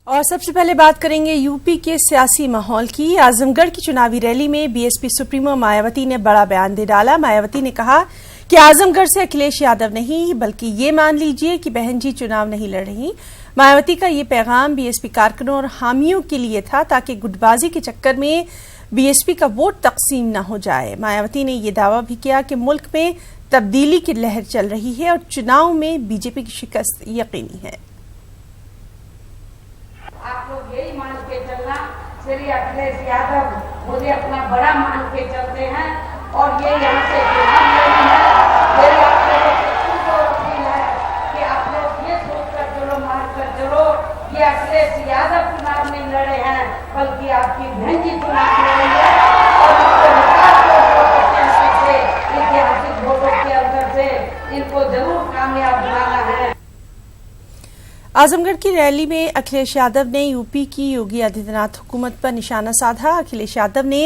और सबसे पहले बात करेंगे यूपी के सियासी माहौल की। आजमगढ़ की चुनावी रैली में बीएसपी सुप्रीमो मायावती ने बड़ा बयान दे डाला। मायावती ने कहा कि आजमगढ़ से अखिलेश यादव नहीं बल्कि ये मान लीजिए कि बहन जी चुनाव नहीं लड़ रही। मायावती का ये पैगाम बीएसपी कारकुनों और हामियों के लिए था ताकि गुटबाजी के चक्कर में बीएसपी का वोट तकसीम न हो जाए। मायावती ने यह दावा भी किया कि मुल्क में तब्दीली की लहर चल रही है और चुनाव में बीजेपी की शिकस्त यकीनी है। आप लोग यही मान के चलना, श्री अखिलेश यादव मुझे अपना बड़ा मान के चलते हैं और ये यहाँ से चुनाव लड़ी है। मेरी आप लोगों को अपील है कि आप लोग ये सोचकर चलो, मान कर चलो, ये अखिलेश यादव चुनाव नहीं लड़े हैं बल्कि आपकी बहन जी चुनाव लड़ी है और ऐतिहासिक वोटों के अंदर से इनको जरूर कामयाब बनाना है। आजमगढ़ की रैली में अखिलेश यादव ने यूपी की योगी आदित्यनाथ हुकूमत पर निशाना साधा। अखिलेश यादव ने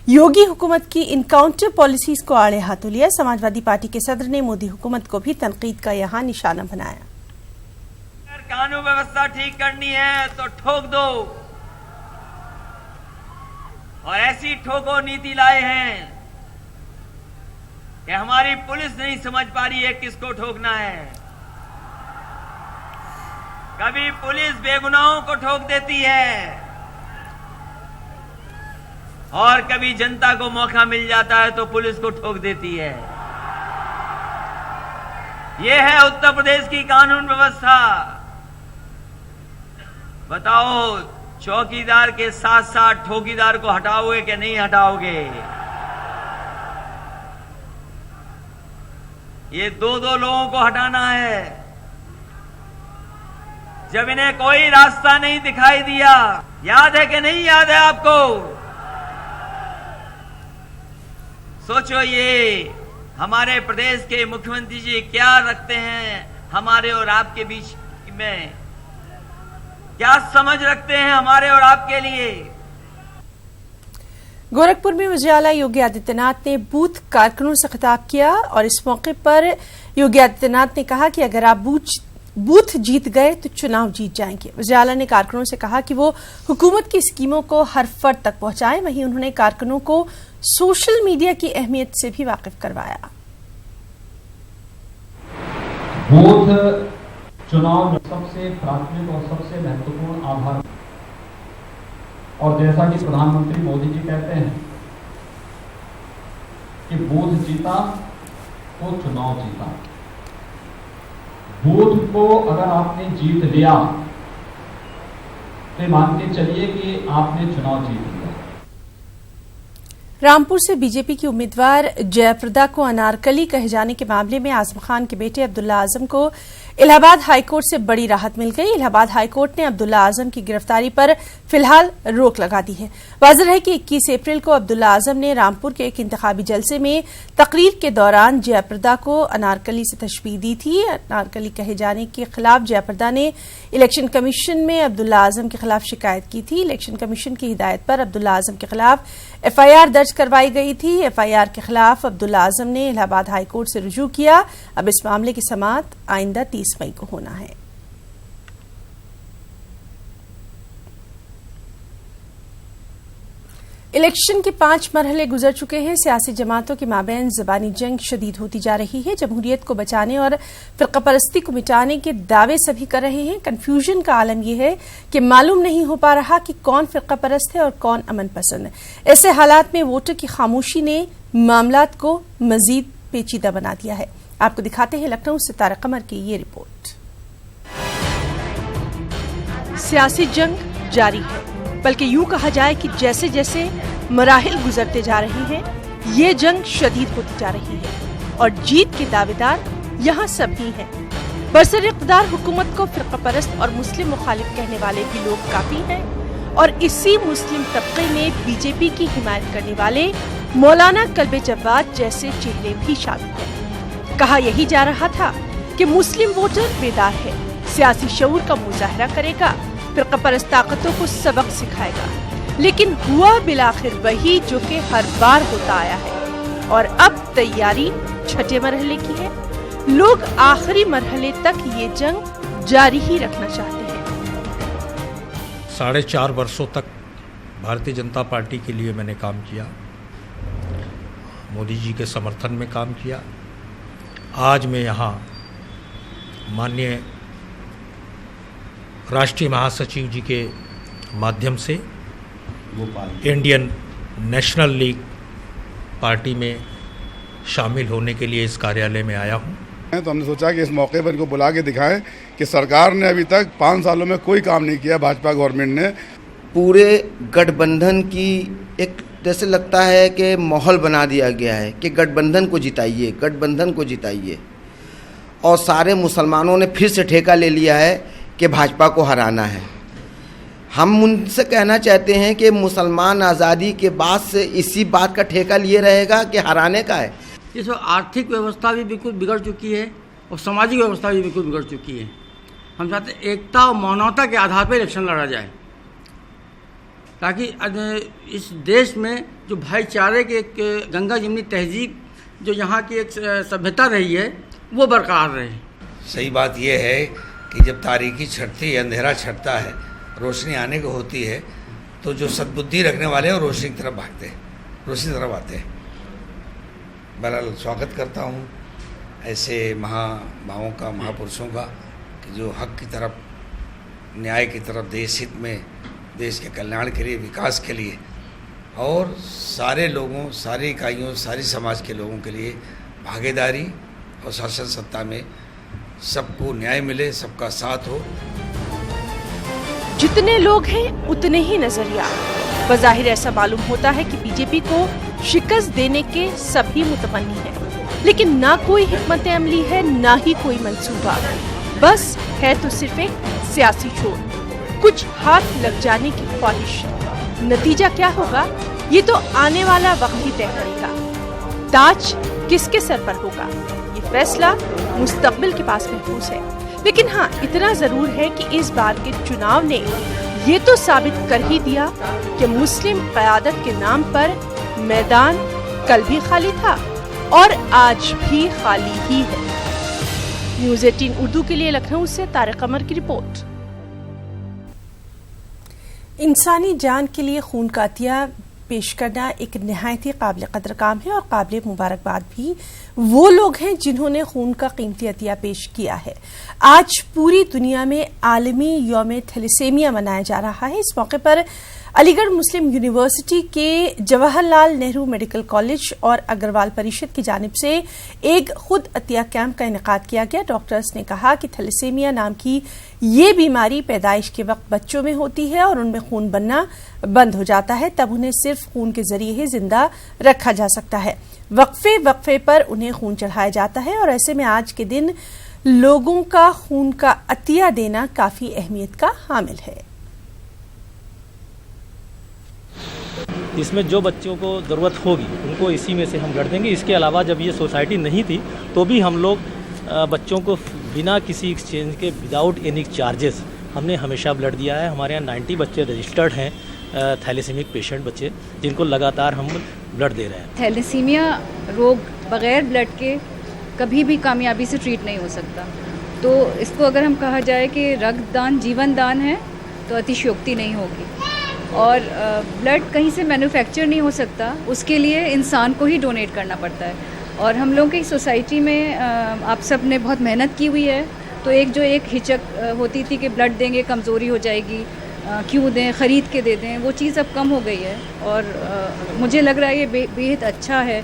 योगी हुकूमत की इनकाउंटर पॉलिसीज को आड़े हाथों लिया। समाजवादी पार्टी के सदर ने मोदी हुकूमत को भी तनकीद का यहां निशाना बनाया। अगर कानून व्यवस्था ठीक करनी है तो ठोक दो, और ऐसी ठोको नीति लाए हैं कि हमारी पुलिस नहीं समझ पा रही है किसको ठोकना है। कभी पुलिस बेगुनाहों को ठोक देती है और कभी जनता को मौका मिल जाता है तो पुलिस को ठोक देती है। यह है उत्तर प्रदेश की कानून व्यवस्था। बताओ, चौकीदार के साथ साथ ठोकीदार को हटाओगे कि नहीं हटाओगे? ये दो लोगों को हटाना है। जब इन्हें कोई रास्ता नहीं दिखाई दिया, याद है कि नहीं याद है आपको? सोचो, ये हमारे प्रदेश के मुख्यमंत्री जी क्या रखते हैं हमारे और आपके बीच में, क्या समझ रखते हैं हमारे और आपके लिए। गोरखपुर में वज़ीर-ए-आला योगी आदित्यनाथ ने बूथ कारकुनों से खिताब किया और इस मौके पर योगी आदित्यनाथ ने कहा कि अगर आप बूथ जीत गए तो चुनाव जीत जाएंगे। वज़ीर-ए-आला ने कारकुनों से कहा कि वो हुकूमत की स्कीमों को हर फर्द तक पहुंचाएं। वहीं उन्होंने कारकुनों को सोशल मीडिया की अहमियत से भी वाकिफ करवाया। बूथ चुनाव सबसे प्राथमिक और सबसे महत्वपूर्ण आधार, और जैसा कि प्रधानमंत्री मोदी जी कहते हैं कि बूथ जीता तो चुनाव जीता। बूथ को अगर आपने जीत लिया तो मान के चलिए कि आपने चुनाव जीत लिया। रामपुर से बीजेपी की उम्मीदवार जयप्रदा को अनारकली कहे जाने के मामले में आजम खान के बेटे अब्दुल्ला आजम को इलाहाबाद हाईकोर्ट से बड़ी राहत मिल गई। इलाहाबाद हाईकोर्ट ने अब्दुल्ला आजम की गिरफ्तारी पर फिलहाल रोक लगा दी है। वाज़ेह है कि 21 अप्रैल को अब्दुल्ला आजम ने रामपुर के एक इंतखाबी जलसे में तकरीर के दौरान जयप्रदा को अनारकली से तशबीह दी थी। अनारकली कहे जाने के खिलाफ जयप्रदा ने इलेक्शन कमीशन में अब्दुल्ला आजम के खिलाफ शिकायत की थी। इलेक्शन कमीशन की हिदायत पर अब्दुल्ला आजम के खिलाफ एफआईआर दर्ज करवाई गई थी। एफआईआर के खिलाफ अब्दुल्ला आजम ने इलाहाबाद हाईकोर्ट से रुजू किया। अब इस मामले की समाअत आइंदा 30 मई को होना है। इलेक्शन के 5 मरहले गुजर चुके हैं। सियासी जमातों के माबैन ज़बानी जंग शदीद होती जा रही है। जमहूरियत को बचाने और फिरका परस्ती को मिटाने के दावे सभी कर रहे हैं। कंफ्यूजन का आलम यह है कि मालूम नहीं हो पा रहा कि कौन फिरका परस्त है और कौन अमन पसंद है। ऐसे हालात में वोटर की खामोशी ने मामलात को मजीद पेचीदा बना दिया है। आपको दिखाते हैं लखनऊ से तारक कमर की ये रिपोर्ट। सियासी जंग जारी है, बल्कि यूं कहा जाए कि जैसे जैसे मराहिल गुजरते जा रहे हैं ये जंग शदीद होती जा रही है और जीत के दावेदार यहाँ सब ही हैं। बरसर इक़्तिदार हुकूमत को फिरका परस्त और मुस्लिम मुखालिफ कहने वाले भी लोग काफी हैं और इसी मुस्लिम तबके में बीजेपी की हिमायत करने वाले मौलाना कल्बे जव्वाद जैसे चेहरे भी शामिल हैं। कहा यही जा रहा था कि मुस्लिम वोटर बेदार है, सियासी शऊर का मुजाहरा करेगा, फिरका परस्त ताकतों को सबक सिखाएगा, लेकिन हुआ बिलाखिर वही जो कि हर बार होता आया है। और अब तैयारी छठे मरहले की है। लोग आखिरी मरहले तक ये जंग जारी ही रखना चाहते हैं। 4.5 वर्षों तक भारतीय जनता पार्टी के लिए मैंने काम किया, मोदी जी के समर्थन में काम किया। आज मैं यहाँ माननीय राष्ट्रीय महासचिव जी के माध्यम से इंडियन नेशनल लीग पार्टी में शामिल होने के लिए इस कार्यालय में आया हूँ। तो हमने सोचा कि इस मौके पर इनको बुला के दिखाएं कि सरकार ने अभी तक 5 सालों में कोई काम नहीं किया, भाजपा गवर्नमेंट ने। पूरे गठबंधन की एक जैसे लगता है कि माहौल बना दिया गया है कि गठबंधन को जिताइए, गठबंधन को जिताइए, और सारे मुसलमानों ने फिर से ठेका ले लिया है कि भाजपा को हराना है। हम उनसे कहना चाहते हैं कि मुसलमान आज़ादी के बाद से इसी बात का ठेका लिए रहेगा कि हराने का है। इसमें आर्थिक व्यवस्था भी बिल्कुल बिगड़ चुकी है और सामाजिक व्यवस्था भी बिल्कुल बिगड़ चुकी है। हम चाहते हैं एकता और मानवता के आधार पर इलेक्शन लड़ा जाए, ताकि इस देश में जो भाईचारे के एक गंगा जमनी तहजीब जो यहाँ की एक सभ्यता रही है वो बरकरार रहे। सही बात यह है कि जब तारीकी छटती है, अंधेरा छटता है, रोशनी आने को होती है, तो जो सद्बुद्धि रखने वाले हैं वो रोशनी की तरफ भागते हैं, रोशनी की तरफ आते हैं। बहरहाल स्वागत करता हूँ ऐसे महाभावों का, महापुरुषों का, कि जो हक की तरफ, न्याय की तरफ, देश हित में, देश के कल्याण के लिए, विकास के लिए और सारे लोगों, सारी इकाइयों, सारी समाज के लोगों के लिए भागीदारी और शासन सत्ता में सबको न्याय मिले, सबका साथ हो। जितने लोग हैं उतने ही नजरिया। बज़ाहिर ऐसा मालूम होता है कि बीजेपी को शिकस्त देने के सभी मुतमन्नी हैं, लेकिन ना कोई हिकमत अमली है, ना ही कोई मंसूबा। बस है तो सिर्फ एक सियासी शोर, कुछ हाथ लग जाने की ख्वाहिश। नतीजा क्या होगा ये तो आने वाला वक्त ही तय करेगा। ताज किसके सर पर होगा ये फैसला मुस्तकबिल के पास महफूज है। लेकिन हाँ, इतना जरूर है कि इस बार के चुनाव ने ये तो साबित कर ही दिया कि मुस्लिम क़यादत के नाम पर मैदान कल भी खाली था और आज भी खाली ही है। न्यूज़ 18 उर्दू के लिए लखनऊ से तारिक कमर की रिपोर्ट। इंसानी जान के लिए खून का अतिया पेश करना एक निहायत ही काबिल कदर काम है और काबिल मुबारकबाद भी वो लोग हैं जिन्होंने खून का कीमती अतिया पेश किया है। आज पूरी दुनिया में आलमी यौम थैलेसीमिया मनाया जा रहा है। इस मौके पर अलीगढ़ मुस्लिम यूनिवर्सिटी के जवाहरलाल नेहरू मेडिकल कॉलेज और अग्रवाल परिषद की जानिब से एक खुद अतिया कैंप का इनेकाद किया गया। डॉक्टर्स ने कहा कि थैलेसीमिया नाम की ये बीमारी पैदाइश के वक्त बच्चों में होती है और उनमें खून बनना बंद हो जाता है, तब उन्हें सिर्फ खून के जरिए ही जिंदा रखा जा सकता है। वक्फे वक्फे पर उन्हें खून चढ़ाया जाता है और ऐसे में आज के दिन लोगों का खून का अतिया देना काफी अहमियत का हामिल है। इसमें जो बच्चों को ज़रूरत होगी उनको इसी में से हम ब्लड देंगे। इसके अलावा जब ये सोसाइटी नहीं थी तो भी हम लोग बच्चों को बिना किसी एक्सचेंज के, विदाउट एनी चार्जेस, हमने हमेशा ब्लड दिया है। हमारे यहाँ 90 बच्चे रजिस्टर्ड हैं थैलेसीमिक पेशेंट बच्चे, जिनको लगातार हम ब्लड दे रहे हैं। थैलेसीमिया रोग बग़ैर ब्लड के कभी भी कामयाबी से ट्रीट नहीं हो सकता। तो इसको अगर हम कहा जाए कि रक्तदान जीवन दान है तो अतिशयोक्ति नहीं होगी। और ब्लड कहीं से मैन्युफैक्चर नहीं हो सकता, उसके लिए इंसान को ही डोनेट करना पड़ता है। और हम लोगों की सोसाइटी में आप सब ने बहुत मेहनत की हुई है, तो एक हिचक होती थी कि ब्लड देंगे कमज़ोरी हो जाएगी, क्यों दें, ख़रीद के दे दें, वो चीज़ अब कम हो गई है और मुझे लग रहा है ये बेहद अच्छा है।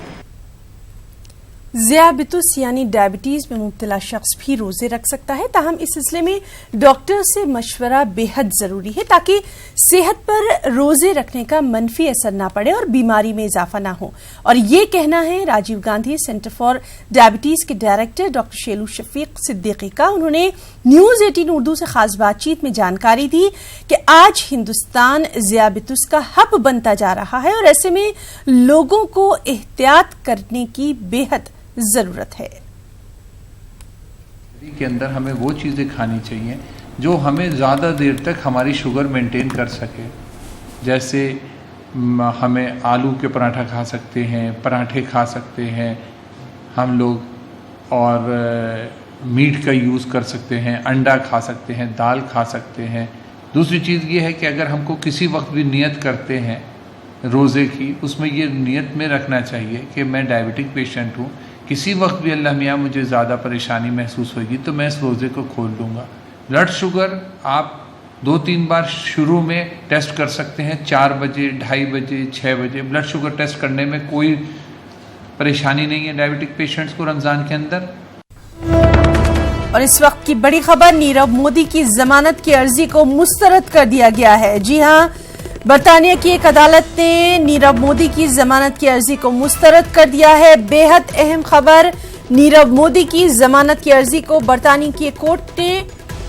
ज़ियाबितुस यानी डायबिटीज में मुब्तला शख्स भी रोजे रख सकता है, ताहम इस सिलसिले में डॉक्टर से मशवरा बेहद जरूरी है ताकि सेहत पर रोजे रखने का मनफी असर ना पड़े और बीमारी में इजाफा ना हो। और ये कहना है Rajiv Gandhi centre for diabetes के डायरेक्टर डॉक्टर शेलू शफीक सिद्दीकी का। उन्होंने न्यूज़ 18 उर्दू से खास बातचीत में जानकारी दी कि आज हिंदुस्तान ज़ियाबितुस का हब बनता जा रहा है और ऐसे में लोगों को एहतियात करने की बेहद जरूरत है। के अंदर हमें वो चीज़ें खानी चाहिए जो हमें ज़्यादा देर तक हमारी शुगर मेंटेन कर सके। जैसे हमें आलू के पराठा खा सकते हैं, पराठे खा सकते हैं हम लोग, और मीट का यूज़ कर सकते हैं, अंडा खा सकते हैं, दाल खा सकते हैं, दूसरी चीज़ ये है कि अगर हमको किसी वक्त भी नियत करते हैं रोज़े की, उसमें ये नियत में रखना चाहिए कि मैं डायबिटिक पेशेंट हूँ, किसी वक्त भी अल्लाह मियाँ मुझे ज़्यादा परेशानी महसूस होगी तो मैं इस रोज़े को खोल लूँगा। ब्लड शुगर आप 2-3 बार शुरू में टेस्ट कर सकते हैं, 4 बजे, 2:30 बजे, 6 बजे। ब्लड शुगर टेस्ट करने में कोई परेशानी नहीं है डायबिटिक पेशेंट्स को रमज़ान के अंदर। और इस वक्त की बड़ी खबर, नीरव मोदी की जमानत की अर्जी को मुस्तरद कर दिया गया है। जी हां, बरतानिया की एक अदालत ने नीरव मोदी की जमानत की अर्जी को मुस्तरद कर दिया है। बेहद अहम खबर, नीरव मोदी की जमानत की अर्जी को बरतानिया की एक कोर्ट ने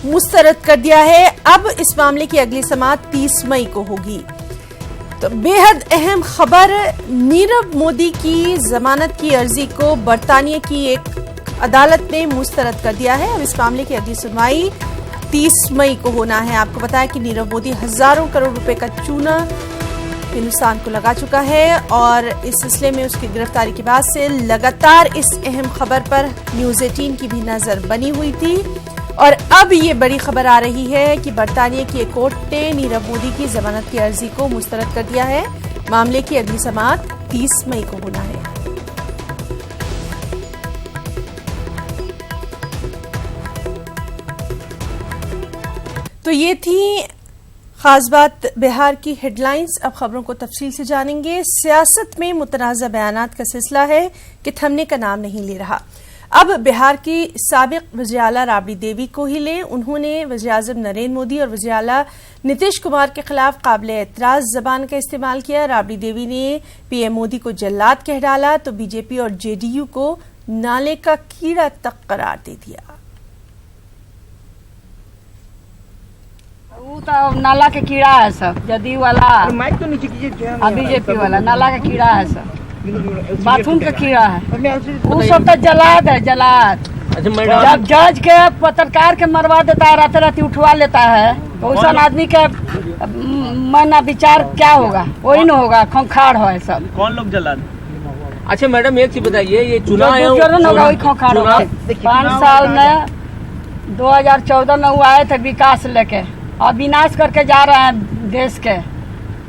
मुस्तरद कर दिया है। अब इस मामले की अगली समाअत 30 मई को होगी। तो बेहद अहम खबर, नीरव मोदी की जमानत की अर्जी को बरतानिया की एक अदालत ने मुस्तरद कर दिया है। अब इस मामले की अगली सुनवाई 30 मई को होना है। आपको बताया कि नीरव मोदी हजारों करोड़ रुपए का चूना हिंदुस्तान को लगा चुका है और इस सिलसिले में उसकी गिरफ्तारी के बाद से लगातार इस अहम खबर पर न्यूज़ 18 की भी नजर बनी हुई थी। और अब ये बड़ी खबर आ रही है कि बरतानिया की एक कोर्ट ने नीरव मोदी की जमानत की अर्जी को मुस्तरद कर दिया है। मामले की अगली समाअत 30 मई को होना है। तो ये थी खास बात बिहार की हेडलाइंस। अब खबरों को तफसील से जानेंगे। सियासत में मुतनाज़ा बयानात का सिलसिला है कि थमने का नाम नहीं ले रहा। अब बिहार की साबिक वज़ीर आला राबड़ी देवी को ही लें। उन्होंने वज़ीर आज़म नरेंद्र मोदी और वज़ीर आला नीतीश कुमार के खिलाफ काबिल एतराज़ ज़बान का इस्तेमाल किया। राबड़ी देवी ने पीएम मोदी को जल्लाद कह डाला तो बीजेपी और जेडीयू को नाले का कीड़ा तक करार दे दिया। वो तो नाला के कीड़ा है सब, जदयू वाला माइक तो नीचे कीजिए, बीजेपी वाला नाला का कीड़ा है सब, बाथरूम का कीड़ा है, वो सब तो जलाद है, जलाद। जब जज के पत्रकार के मरवा देता है, रात रात उठवा लेता है, तो उस आदमी के मन विचार क्या होगा, वही न होगा, खोखार है सब। कौन लोग जलाद? अच्छा मैडम एक चीज बताइए, ये चुनाव होगा वही खोखार होगा। 5 साल में 2014 में वो आए थे विकास लेके और विनाश करके जा रहे हैं देश के।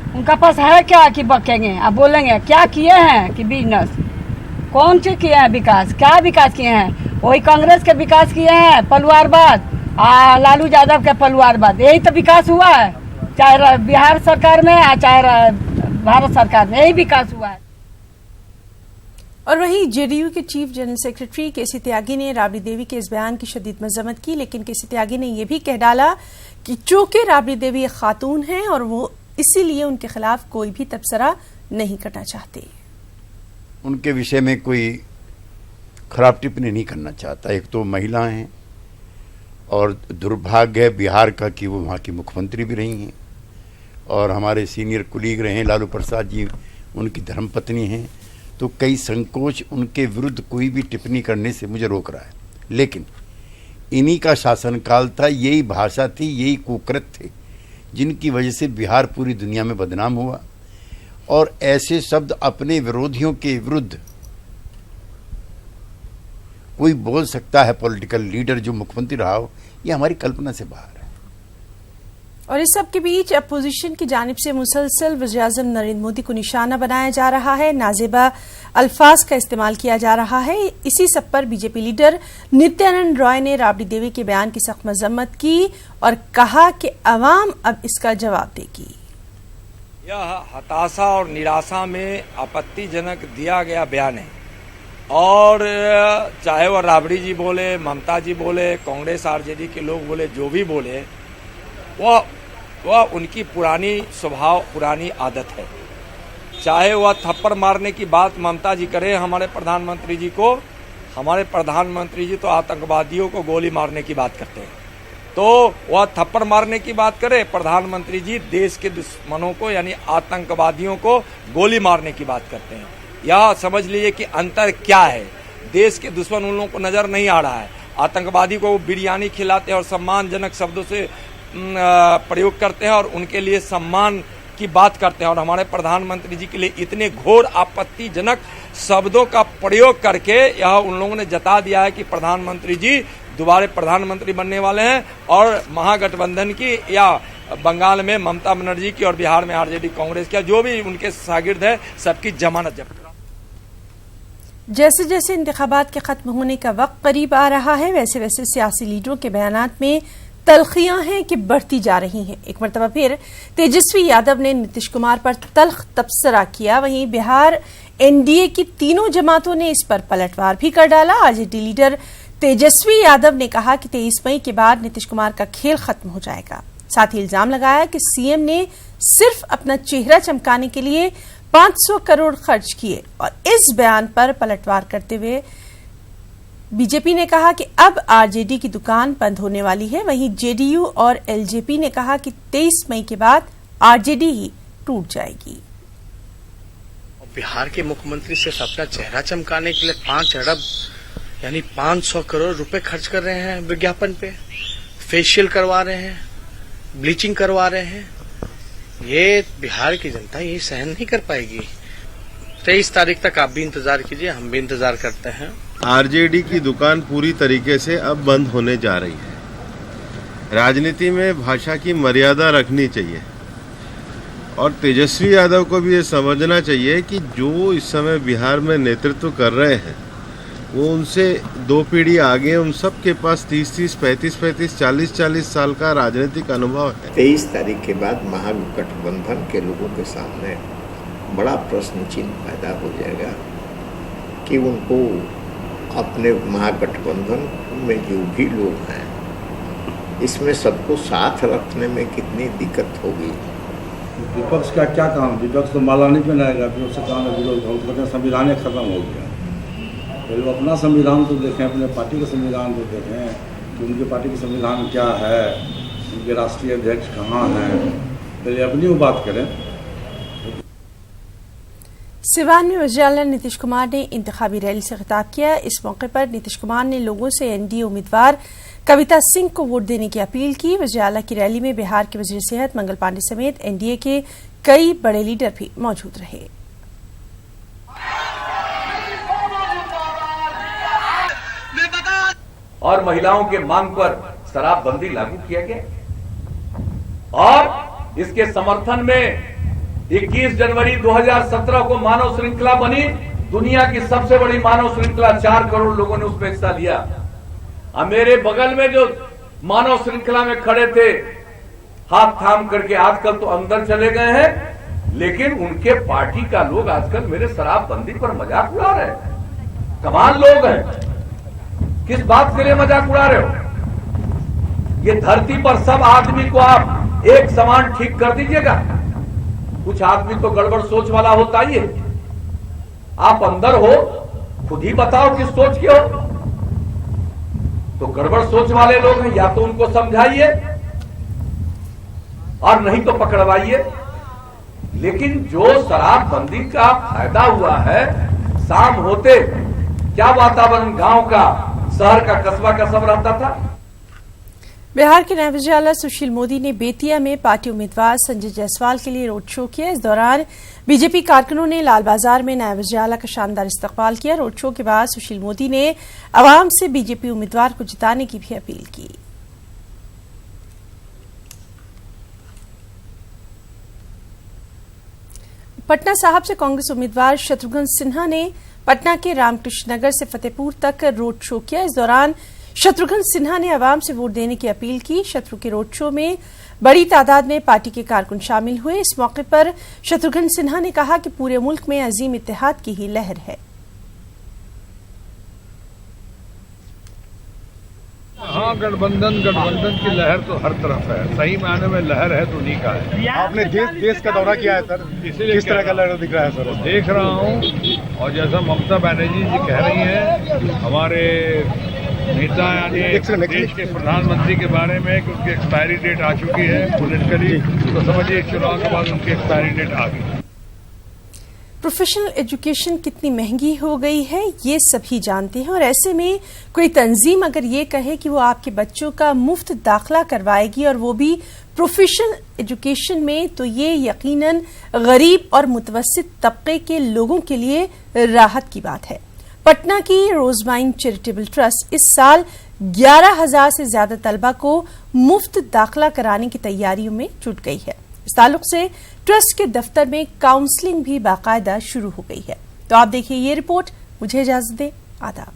उनका पास है क्या कि बकेंगे अब बोलेंगे क्या किए हैं कि बिजनेस, कौन चीज किए हैं विकास, क्या विकास किए हैं? वही कांग्रेस के विकास किए हैं, पलवारबाद, लालू यादव के पलवारबाद, यही तो विकास हुआ है, चाहे बिहार सरकार में चाहे भारत सरकार में, यही विकास हुआ है। और वहीं जेडीयू के चीफ जनरल सेक्रेटरी केसी त्यागी ने राबड़ी देवी के इस बयान की शदीद मजम्मत की, लेकिन केसी त्यागी ने यह भी कह डाला कि चूंकि राबड़ी देवी एक खातून हैं और वो इसीलिए उनके खिलाफ कोई भी तबसरा नहीं करना चाहते। उनके विषय में कोई खराब टिप्पणी नहीं करना चाहता। एक तो महिला हैं और दुर्भाग्य है बिहार का कि वो वहाँ की मुख्यमंत्री भी रही हैं और हमारे सीनियर कुलीग रहे हैं, लालू प्रसाद जी उनकी धर्मपत्नी हैं, तो कई संकोच उनके विरुद्ध कोई भी टिप्पणी करने से मुझे रोक रहा है। लेकिन इन्हीं का शासनकाल था, यही भाषा थी, यही कुकृत्य थे जिनकी वजह से बिहार पूरी दुनिया में बदनाम हुआ। और ऐसे शब्द अपने विरोधियों के विरुद्ध कोई बोल सकता है पॉलिटिकल लीडर जो मुख्यमंत्री रहा हो, ये हमारी कल्पना से बाहर है। और इस सब के बीच अपोजिशन की जानिब से मुसलसल वज़ीर आज़म नरेंद्र मोदी को निशाना बनाया जा रहा है, नाजेबा अल्फाज का इस्तेमाल किया जा रहा है। इसी सब पर बीजेपी लीडर नित्यानंद रॉय ने राबड़ी देवी के बयान की सख्त मजम्मत की और कहा कि अवाम अब इसका जवाब देगी। यह हताशा और निराशा में आपत्तिजनक दिया गया बयान है और चाहे वह राबड़ी जी बोले, ममता जी बोले, कांग्रेस आरजेडी के लोग बोले, जो भी बोले, वह उनकी पुरानी स्वभाव, पुरानी आदत है। चाहे वह थप्पड़ मारने की बात ममता जी करे हमारे प्रधानमंत्री जी को, हमारे प्रधानमंत्री जी तो आतंकवादियों को गोली मारने की बात करते हैं, तो वह थप्पड़ मारने की बात करे, प्रधानमंत्री जी देश के दुश्मनों को यानी आतंकवादियों को गोली मारने की बात करते हैं। यह समझ लीजिए कि अंतर क्या है। देश के दुश्मन उन लोगों को नजर नहीं आ रहा है, आतंकवादी को बिरयानी खिलाते हैं और सम्मानजनक शब्दों से प्रयोग करते हैं और उनके लिए सम्मान की बात करते हैं, और हमारे प्रधानमंत्री जी के लिए इतने घोर आपत्तिजनक शब्दों का प्रयोग करके यह उन लोगों ने जता दिया है कि प्रधानमंत्री जी दोबारा प्रधानमंत्री बनने वाले हैं और महागठबंधन की या बंगाल में ममता बनर्जी की और बिहार में आरजेडी कांग्रेस की, जो भी उनके शागिर्द है सबकी जमानत जब्त। जैसे जैसे इंतखाबात के खत्म होने का वक्त करीब आ रहा है, वैसे वैसे सियासी लीडरों के बयानात में तल्खियां हैं कि बढ़ती जा रही हैं। एक मरतबा फिर तेजस्वी यादव ने नीतीश कुमार पर तल्ख तबसरा किया। वहीं बिहार एनडीए की तीनों जमातों ने इस पर पलटवार भी कर डाला। आरजेडी लीडर तेजस्वी यादव ने कहा कि 23 मई के बाद नीतीश कुमार का खेल खत्म हो जाएगा। साथ ही इल्जाम लगाया कि सीएम ने सिर्फ अपना चेहरा चमकाने के लिए 500 करोड़ खर्च किए। और इस बयान पर पलटवार करते हुए बीजेपी ने कहा कि अब आरजेडी की दुकान बंद होने वाली है। वहीं जेडीयू और एलजेपी ने कहा कि 23 मई के बाद आरजेडी ही टूट जाएगी। बिहार के मुख्यमंत्री सिर्फ अपना चेहरा चमकाने के लिए 5 अरब यानी 500 करोड़ रुपए खर्च कर रहे हैं विज्ञापन पे, फेशियल करवा रहे हैं, ब्लीचिंग करवा रहे हैं। ये बिहार की जनता ये सहन नहीं कर पाएगी। 23 तारीख तक आप भी इंतजार कीजिए, हम भी इंतजार करते हैं। आरजेडी की दुकान पूरी तरीके से अब बंद होने जा रही है। राजनीति में भाषा की मर्यादा रखनी चाहिए और तेजस्वी यादव को भी ये समझना चाहिए कि जो इस समय बिहार में नेतृत्व कर रहे हैं वो उनसे 2 पीढ़ी आगे, उन सब के पास 30-30, 35-35, 40-40 साल का राजनीतिक अनुभव है। 23 तारीख के बाद महागठबंधन के लोगों के सामने बड़ा प्रश्न चिन्ह पैदा हो जाएगा कि उनको अपने महागठबंधन में जो भी लोग हैं इसमें सबको साथ रखने में कितनी दिक्कत होगी। विपक्ष का क्या काम? विपक्ष तो माला नहीं पहनाएगा, विपक्ष का काम है विरोध। संविधान खत्म हो गया। पहले अपना संविधान तो देखें, अपने पार्टी का संविधान तो देखें कि उनके पार्टी का संविधान क्या है, उनके राष्ट्रीय अध्यक्ष कहाँ हैं, पहले अपनी वो बात करें। सिवान में वज़ीर-ए-आला नीतीश कुमार ने इंतखाबी रैली से खिताब किया। इस मौके पर नीतीश कुमार ने लोगों से एनडीए उम्मीदवार कविता सिंह को वोट देने की अपील की। वज़ीर-ए-आला की रैली में बिहार के वज़ीर सेहत मंगल पांडे समेत एनडीए के कई बड़े लीडर भी मौजूद रहे। और महिलाओं के मांग पर शराबबंदी लागू किया गया और इसके समर्थन में 21 जनवरी 2017 को मानव श्रृंखला बनी। दुनिया की सबसे बड़ी मानव श्रृंखला, 4 करोड़ लोगों ने उसमें हिस्सा लिया। अब मेरे बगल में जो मानव श्रृंखला में खड़े थे हाथ थाम करके आजकल तो अंदर चले गए हैं, लेकिन उनके पार्टी का लोग आजकल मेरे शराबबंदी पर मजाक उड़ा रहे हैं। कमाल लोग हैं, किस बात के लिए मजाक उड़ा रहे हो? ये धरती पर सब आदमी को आप एक समान ठीक कर दीजिएगा। कुछ आदमी तो गड़बड़ सोच वाला होता ही है। आप अंदर हो, खुद ही बताओ किस सोच के हो। तो गड़बड़ सोच वाले लोग हैं, या तो उनको समझाइए और नहीं तो पकड़वाइए। लेकिन जो शराबबंदी का फायदा हुआ है, शाम होते क्या वातावरण गांव का, शहर का, कस्बा का सब रहता था। बिहार के नायब वज़ीर-ए-आला सुशील मोदी ने बेतिया में पार्टी उम्मीदवार संजय जायसवाल के लिए रोड शो किया। इस दौरान बीजेपी कारकुनों ने लाल बाजार में नायब वज़ीर-ए-आला का शानदार इस्तकबाल किया। रोड शो के बाद सुशील मोदी ने अवाम से बीजेपी उम्मीदवार को जिताने की भी अपील की। पटना साहब से कांग्रेस उम्मीदवार शत्रुघ्न सिन्हा ने पटना के रामकृष्ण नगर से फतेहपुर तक रोड शो किया। इस दौरान शत्रुघ्न सिन्हा ने अवाम से वोट देने की अपील की। शत्रु के रोड शो में बड़ी तादाद में पार्टी के कारकुन शामिल हुए। इस मौके पर शत्रुघ्न सिन्हा ने कहा कि पूरे मुल्क में अजीम इत्तेहाद की ही लहर है। हाँ, गठबंधन की लहर तो हर तरफ है। सही मायने में लहर है तो नहीं का है। आपने देश का दौरा किया है सर, किस तरह का लहर दिख रहा है सर? देख रहा हूँ, और जैसा ममता बनर्जी जी कह रही हैं, हमारे नेता यानी देश के प्रधानमंत्री के बारे में कि उनकी एक्सपायरी डेट आ चुकी है पॉलिटिकली, तो समझिए चुनाव के बाद उनकी एक्सपायरी डेट आ गई। प्रोफेशनल एजुकेशन कितनी महंगी हो गई है ये सभी जानते हैं, और ऐसे में कोई तंजीम अगर ये कहे कि वो आपके बच्चों का मुफ्त दाखिला करवाएगी और वो भी प्रोफेशनल एजुकेशन में, तो ये यकीनन गरीब और मुतवस्सित तबके के लोगों के लिए राहत की बात है। पटना की रोजमाइन चैरिटेबल ट्रस्ट इस साल 11,000 से ज्यादा तलबा को मुफ्त दाखिला कराने की तैयारियों में जुट गई है। इस ताल्लुक से ट्रस्ट के दफ्तर में काउंसलिंग भी बाकायदा शुरू हो गई है। तो आप देखिए ये रिपोर्ट। मुझे इजाजत दें। आदाब।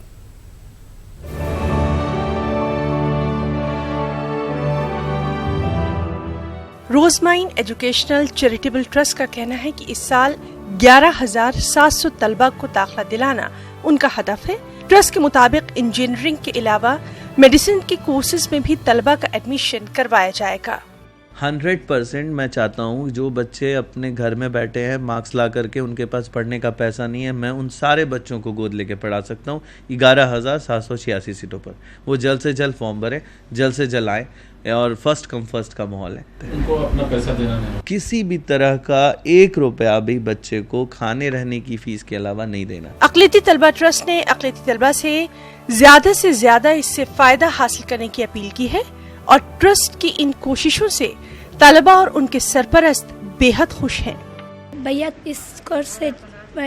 रोजमाइन एजुकेशनल चैरिटेबल ट्रस्ट का कहना है कि इस साल 11,700 तलबा को दाखिला दिलाना उनका हदफ है। ट्रस्ट के मुताबिक इंजीनियरिंग के अलावा मेडिसिन के कोर्सेज में भी तलबा का एडमिशन करवाया जाएगा। 100% मैं चाहता हूँ जो बच्चे अपने घर में बैठे हैं मार्क्स ला करके उनके पास पढ़ने का पैसा नहीं है, मैं उन सारे बच्चों को गोद लेके पढ़ा सकता हूँ 11,786 सीटों पर। वो जल्द से जल्द फॉर्म भरें, जल्द से जल्द आए और फर्स्ट कम फर्स्ट का माहौल है। उनको अपना पैसा देना नहीं, किसी भी तरह का 1 रुपया भी बच्चे को खाने रहने की फीस के अलावा नहीं देना। अक़लियती तलबा ट्रस्ट ने अक़लियती तलबा से ज्यादा इससे फायदा हासिल करने की अपील की है और ट्रस्ट की इन कोशिशों से तलबा और उनके सरपरस्त बेहद खुश हैं। भैया इस कोर्स से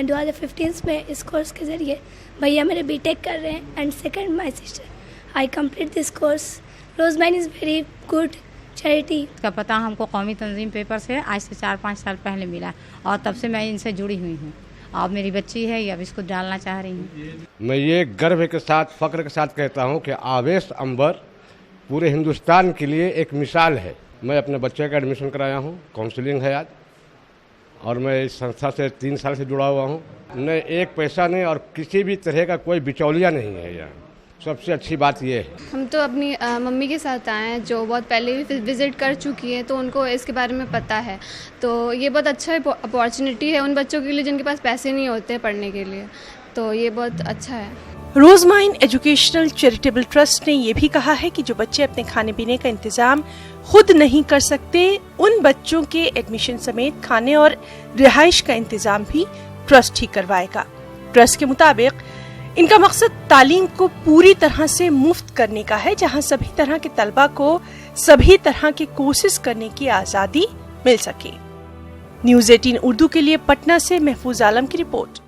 2015 में इस कोर्स के जरिए भैया मेरे बीटेक कर रहे हैं and second my sister I complete this course. Rosemine is very good charity. इसका पता हमको कौमी तंजीम पेपर से आज से 4-5 साल पहले मिला और तब से मैं इनसे जुड़ी हुई हूँ। अब मेरी बच्ची है, अब इसको डालना चाह रही हूँ। मैं ये गर्व के साथ फ़ख्र के साथ कहता हूँ कि आवेश अंबर पूरे हिंदुस्तान के लिए एक मिसाल है। मैं अपने बच्चे का एडमिशन कराया हूँ, काउंसलिंग है आज, और मैं इस संस्था से 3 साल से जुड़ा हुआ हूँ। न एक पैसा नहीं और किसी भी तरह का कोई बिचौलिया नहीं है यहाँ। सबसे अच्छी बात ये है। हम तो अपनी मम्मी के साथ आए हैं जो बहुत पहले भी विज़िट कर चुकी है, तो उनको इसके बारे में पता है। तो ये बहुत अच्छा अपॉर्चुनिटी है उन बच्चों के लिए जिनके पास पैसे नहीं होते पढ़ने के लिए, तो ये बहुत अच्छा है। रोजमाइन एजुकेशनल चैरिटेबल ट्रस्ट ने यह भी कहा है कि जो बच्चे अपने खाने पीने का इंतजाम खुद नहीं कर सकते, उन बच्चों के एडमिशन समेत खाने और रिहाइश का इंतजाम भी ट्रस्ट ही करवाएगा। ट्रस्ट के मुताबिक इनका मकसद तालीम को पूरी तरह से मुफ्त करने का है, जहां सभी तरह के तलबा को सभी तरह के कोर्सेज करने की आजादी मिल सके। न्यूज़ 18 उर्दू के लिए पटना से महफूज आलम की रिपोर्ट।